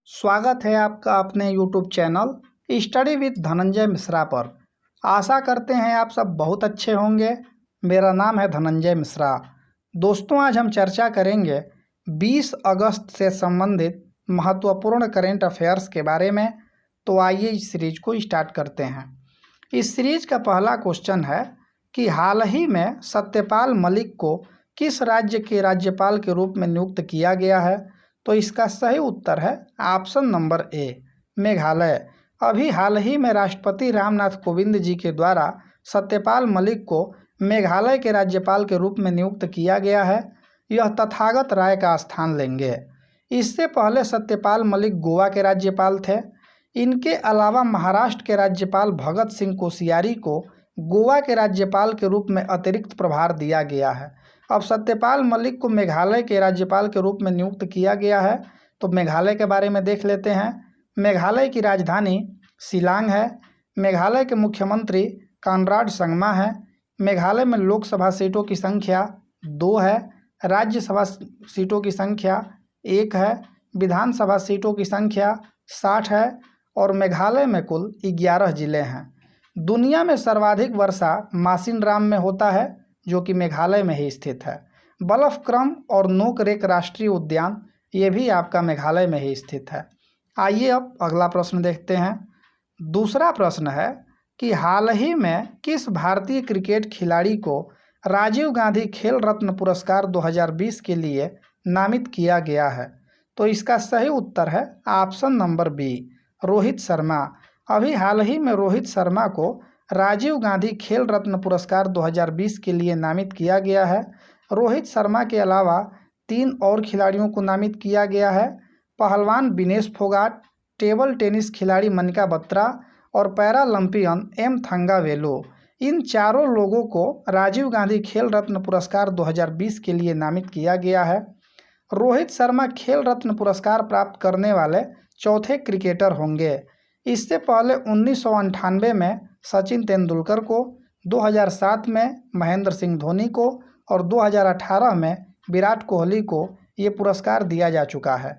स्वागत है आपका अपने YouTube channel study with Dhananjay Mishra पर। आशा करते हैं आप सब बहुत अच्छे होंगे। मेरा नाम है धनंजय मिश्रा। दोस्तों, आज हम चर्चा करेंगे 20 अगस्त से संबंधित महत्वपूर्ण करेंट अफेयर्स के बारे में। तो आइए इस सीरीज को स्टार्ट करते हैं। इस सीरीज का पहला क्वेश्चन है कि हाल ही में सत्यपाल मलिक को किस राज्य के राज्यपाल के रूप में नियुक्त किया गया है। तो इसका सही उत्तर है ऑप्शन नंबर ए, मेघालय। अभी हाल ही में राष्ट्रपति रामनाथ कोविंद जी के द्वारा सत्यपाल मलिक को मेघालय के राज्यपाल के रूप में नियुक्त किया गया है। यह तथागत राय का स्थान लेंगे। इससे पहले सत्यपाल मलिक गोवा के राज्यपाल थे। इनके अलावा महाराष्ट्र के राज्यपाल भगत सिंह कोश्यारी को गोवा के राज्यपाल के रूप में अतिरिक्त प्रभार दिया गया है। अब सत्यपाल मलिक को मेघालय के राज्यपाल के रूप में नियुक्त किया गया है। तो मेघालय के बारे में देख लेते हैं। मेघालय की राजधानी शिलांग है। मेघालय के मुख्यमंत्री कॉनराड संगमा है। मेघालय में लोकसभा सीटों की संख्या 2 है, राज्यसभा सीटों की संख्या 1 है, विधानसभा सीटों की संख्या 60 है और मेघालय में कुल 11 जिले हैं। दुनिया में सर्वाधिक वर्षा मासिनराम में होता है, जो कि मेघालय में ही स्थित है। बलफक्रम और नोकरेक राष्ट्रीय उद्यान ये भी आपका मेघालय में ही स्थित है। आइए अब अगला प्रश्न देखते हैं। दूसरा प्रश्न है कि हाल ही में किस भारतीय क्रिकेट खिलाड़ी को राजीव गांधी खेल रत्न पुरस्कार 2020 के लिए नामित किया गया है। तो इसका सही उत्तर है option number B, Rohit Sharma. अभी हाल ही में रोहित शर्मा को राजीव गांधी खेल रत्न पुरस्कार 2020 के लिए नामित किया गया है। रोहित शर्मा के अलावा 3 और खिलाड़ियों को नामित किया गया है। पहलवान विनेश फोगाट, टेबल टेनिस खिलाड़ी मनिका बत्रा और पैरालंपियन एम थंगावेलु। इन चारों लोगों को राजीव गांधी खेल रत्न पुरस्कार 2020 के लिए नामित किया गया है। रोहित शर्मा खेल रत्न पुरस्कार प्राप्त करने वाले चौथे क्रिकेटर होंगे। इससे पहले 1998 में सचिन तेंदुलकर को, 2007 में महेंद्र सिंह धोनी को और 2018 में विराट कोहली को ये पुरस्कार दिया जा चुका है।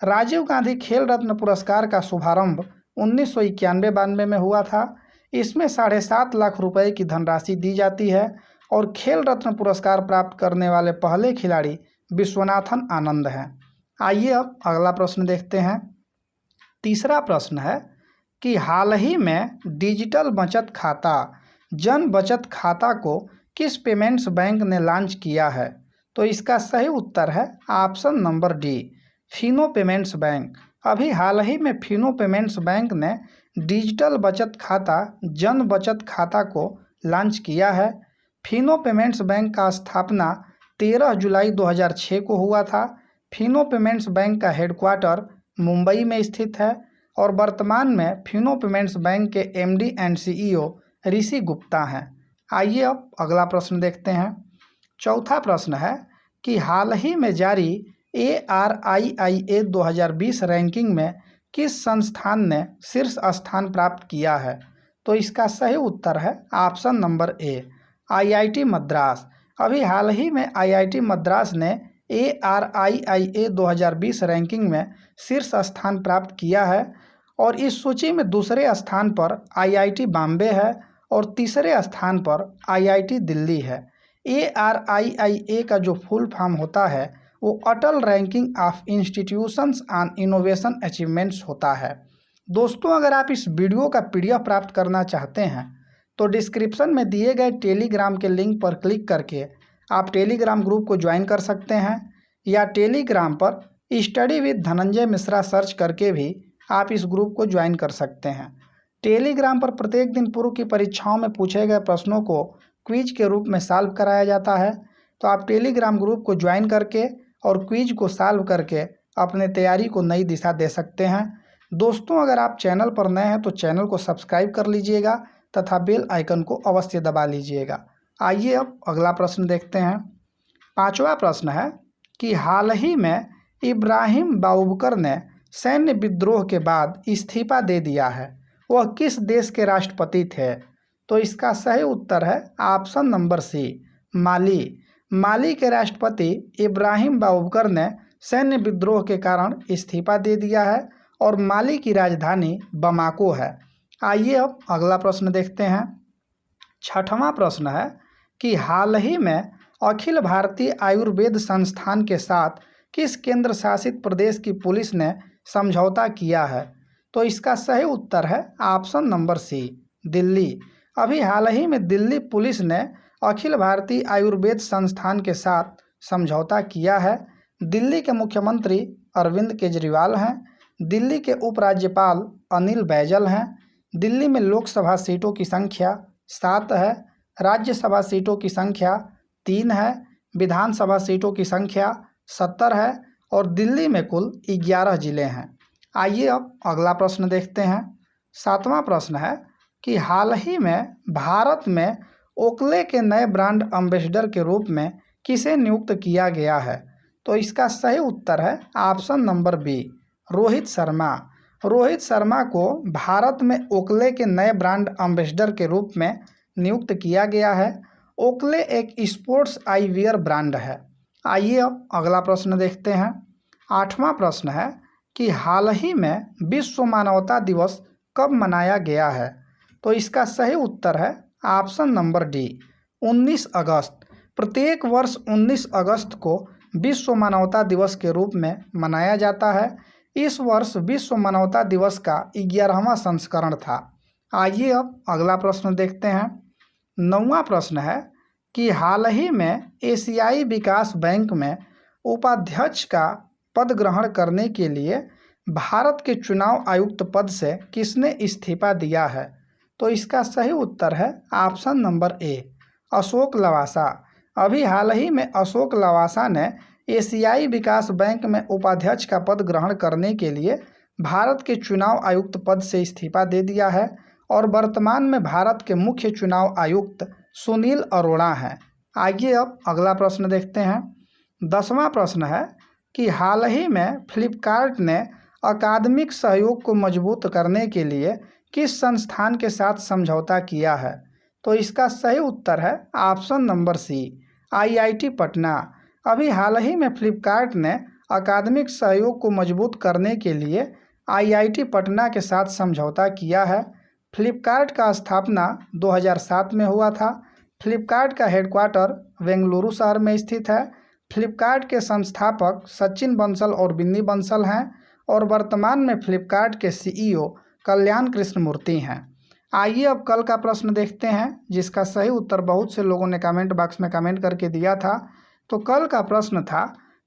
राजीव गांधी खेल रत्न पुरस्कार का शुभारंभ 1991-92 में हुआ था। इसमें 7.5 लाख रुपए की धनराशि दी जाती है और खेल रत्न पुरस्कार प्राप्त करने वाले पहले खिलाड़ी विश्वनाथन आनंद हैं। आइए अब अगला प्रश्न देखते हैं। तीसरा प्रश्न है कि हाल ही में डिजिटल बचत खाता जन बचत खाता को किस पेमेंट्स बैंक ने लॉन्च किया है। तो इसका सही उत्तर है option number D, Fino payments bank. अभी हाल ही में फिनो पेमेंट्स बैंक ने डिजिटल बचत खाता जन बचत खाता को लॉन्च किया है। फिनो पेमेंट्स बैंक का स्थापना 13 जुलाई 2006 को हुआ था। फिनो पेमेंट्स बैंक का हेडक्वार्टर मुंबई में स्थित है और वर्तमान में फिनो पेमेंट्स बैंक के MD एंड CEO ऋषि गुप्ता हैं। आइए अब अगला प्रश्न देखते हैं। चौथा प्रश्न है कि हाल ही में जारी ARIIA 2020 रैंकिंग में किस संस्थान ने शीर्ष स्थान प्राप्त किया है। तो इसका सही उत्तर है option number A, IIT Madras. अभी हाल ही में IIT मद्रास ने ARIIA 2020 रैंकिंग में शीर्ष स्थान प्राप्त किया है और इस सूची में दूसरे स्थान पर IIT बॉम्बे है और तीसरे स्थान पर IIT दिल्ली है। ARIIA का जो फुल फॉर्म होता है वो Atal ranking of institutions on innovation achievements होता है। दोस्तों, अगर आप इस वीडियो का PDF प्राप्त करना चाहते हैं तो डिस्क्रिप्शन में दिए गए टेलीग्राम के लिंक पर क्लिक करके आप टेलीग्राम ग्रुप को ज्वाइन कर सकते हैं या टेलीग्राम पर study with Dhananjay Mishra search करके भी आप इस ग्रुप को ज्वाइन कर सकते हैं। टेलीग्राम पर प्रत्येक दिन पूर्व की परीक्षाओं में पूछे गए प्रश्नों को क्विज के रूप में सॉल्व कराया जाता है। तो आप टेलीग्राम ग्रुप को ज्वाइन करके और क्विज को सॉल्व करके अपने तैयारी को नई दिशा दे सकते हैं। दोस्तों, अगर आप चैनल पर नए हैं तो चैनल को सब्सक्राइब कर लीजिएगा तथा बेल आइकन को अवश्य दबा लीजिएगा। आइए अब अगला प्रश्न देखते हैं। पांचवा प्रश्न है कि हाल ही में इब्राहिम बाउबकर ने सैन्य विद्रोह के बाद इस्तीफा दे दिया है। वह किस देश के राष्ट्रपति थे। तो इसका सही उत्तर है ऑप्शन नंबर सी, माली। माली के राष्ट्रपति इब्राहिम बाउबकर ने सैन्य विद्रोह के कारण इस्तीफा दे दिया है और माली की राजधानी बमाको है। आइए अब अगला प्रश्न देखते हैं। छठवां प्रश्न है कि हाल ही में अखिल भारतीय आयुर्वेद संस्थान के साथ किस केंद्र शासित प्रदेश की पुलिस ने समझौता किया है? तो इसका सही उत्तर है ऑप्शन नंबर सी, दिल्ली। अभी हाल ही में दिल्ली पुलिस ने अखिल भारतीय आयुर्वेद संस्थान के साथ समझौता किया है। दिल्ली के मुख्यमंत्री अरविंद केजरीवाल हैं। दिल्ली के उपराज्यपाल अनिल बैजल हैं। दिल्ली में लोकसभा सीटों की संख्या 7 है, राज्यसभा सीटों की संख्या 3 है, विधानसभा सीटों की संख्या 70 है और दिल्ली में कुल 11 जिले हैं। आइए अब अगला प्रश्न देखते हैं। 7वां प्रश्न है कि हाल ही में भारत में ओकले के नए ब्रांड एम्बेसडर के रूप में किसे नियुक्त किया गया है? तो इसका सही उत्तर है option number B, Rohit Sharma. Rohit Sharma को भारत में ओकले के नए ब्रांड एम्बेसडर के रूप में नियुक्त किया गया है। ओकले एक स्पोर्ट्स आईवियर ब्रांड है। आइए अब अगला प्रश्न देखते हैं। 8वां प्रश्न है कि हाल ही में विश्व मानवता दिवस कब मनाया गया है? तो इसका सही उत्तर है ऑप्शन नंबर डी, 19 अगस्त। प्रत्येक वर्ष 19 अगस्त को विश्व मानवता दिवस के रूप में मनाया जाता है। इस वर्ष विश्व मानवता दिवस का 11वां संस्करण था। आइए अब अगला प्रश्न देखते हैं। 9वां प्रश्न है कि हाल ही में एशियाई विकास बैंक में उपाध्यक्ष का पद ग्रहण करने के लिए भारत के चुनाव आयुक्त पद से किसने इस्तीफा दिया है? तो इसका सही उत्तर है option number A, Ashok Lavasa. अभी हाल ही में अशोक लवासा ने एशियाई विकास बैंक में उपाध्यक्ष का पद ग्रहण करने के लिए भारत के चुनाव आयुक्त पद से इस्तीफा दे दिया है और वर्तमान में भारत के मुख्य चुनाव आयुक्त सुनील अरोड़ा हैं। आइए अब अगला प्रश्न देखते हैं। 10वां प्रश्न है कि हाल ही में फ्लिपकार्ट ने अकादमिक सहयोग को मजबूत करने के लिए किस संस्थान के साथ समझौता किया है? तो इसका सही उत्तर है option number C, IIT Patna. अभी हाल ही में फ्लिपकार्ट ने अकादमिक सहयोग को मजबूत करने के लिए आईआईटी पटना के साथ समझौता किया है। फ्लिपकार्ट का स्थापना 2007 में हुआ था। फ्लिपकार्ट का हेडक्वार्टर बेंगलुरु शहर में स्थित है। फ्लिपकार्ट के संस्थापक सचिन बंसल और बिन्नी बंसल हैं और वर्तमान में फ्लिपकार्ट के सीईओ कल्याण कृष्णमूर्ति हैं। आइए अब कल का प्रश्न देखते हैं, जिसका सही उत्तर बहुत से लोगों ने कमेंट बॉक्स में कमेंट करके दिया था। तो कल का प्रश्न था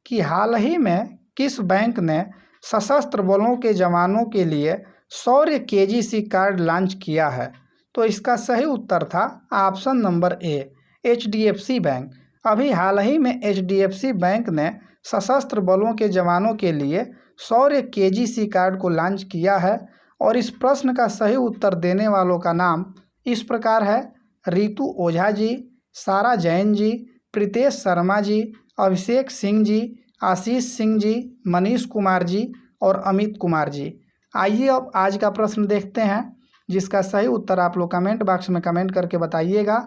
कि हाल ही में किस बैंक ने सशस्त्र बलों के जवानों के लिए शौर्य केजीसी कार्ड लॉन्च किया है? तो इसका सही उत्तर था option number A, HDFC bank. अभी हाल ही में एचडीएफसी बैंक ने सशस्त्र बलों के जवानों के लिए शौर्य केजीसी कार्ड को लॉन्च किया है और इस प्रश्न का सही उत्तर देने वालों का नाम इस प्रकार है: रितु ओझा जी, सारा जैन जी, प्रीतेश शर्मा जी, अभिषेक सिंह जी, आशीष सिंह जी, मनीष कुमार जी और अमित कुमार जी। आइए अब आज का प्रश्न देखते हैं, जिसका सही उत्तर आप लोग कमेंट बॉक्स में कमेंट करके बताइएगा।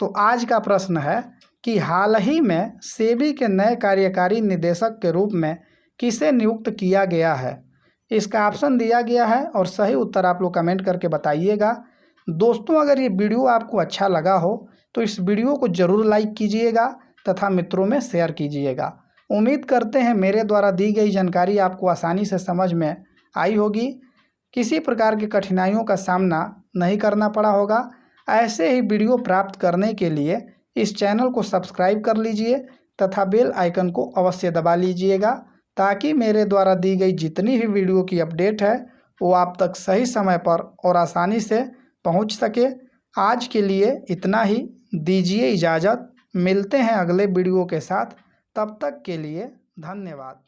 तो आज का प्रश्न है कि हाल ही में सेबी के नए कार्यकारी निदेशक के रूप में किसे नियुक्त किया गया है? इसका ऑप्शन दिया गया है और सही उत्तर आप लोग कमेंट करके बताइएगा। दोस्तों, अगर ये वीडियो आपको अच्छा लगा हो तो इस वीडियो को ज़रूर लाइक कीजिएगा तथा मित्रों में शेयर कीजिएगा। उम्मीद करते हैं मेरे द्वारा दी गई जानकारी आपको आसानी से समझ में आई होगी, किसी प्रकार की कठिनाइयों का सामना नहीं करना पड़ा होगा। ऐसे ही वीडियो प्राप्त करने के लिए इस चैनल को सब्सक्राइब कर लीजिए तथा बेल आइकन को अवश्य दबा लीजिएगा, ताकि मेरे द्वारा दी गई जितनी भी वीडियो की अपडेट है वो आप तक सही समय पर और आसानी से पहुंच सके। आज के लिए इतना ही, दीजिए इजाज़त। मिलते हैं अगले वीडियो के साथ, तब तक के लिए धन्यवाद।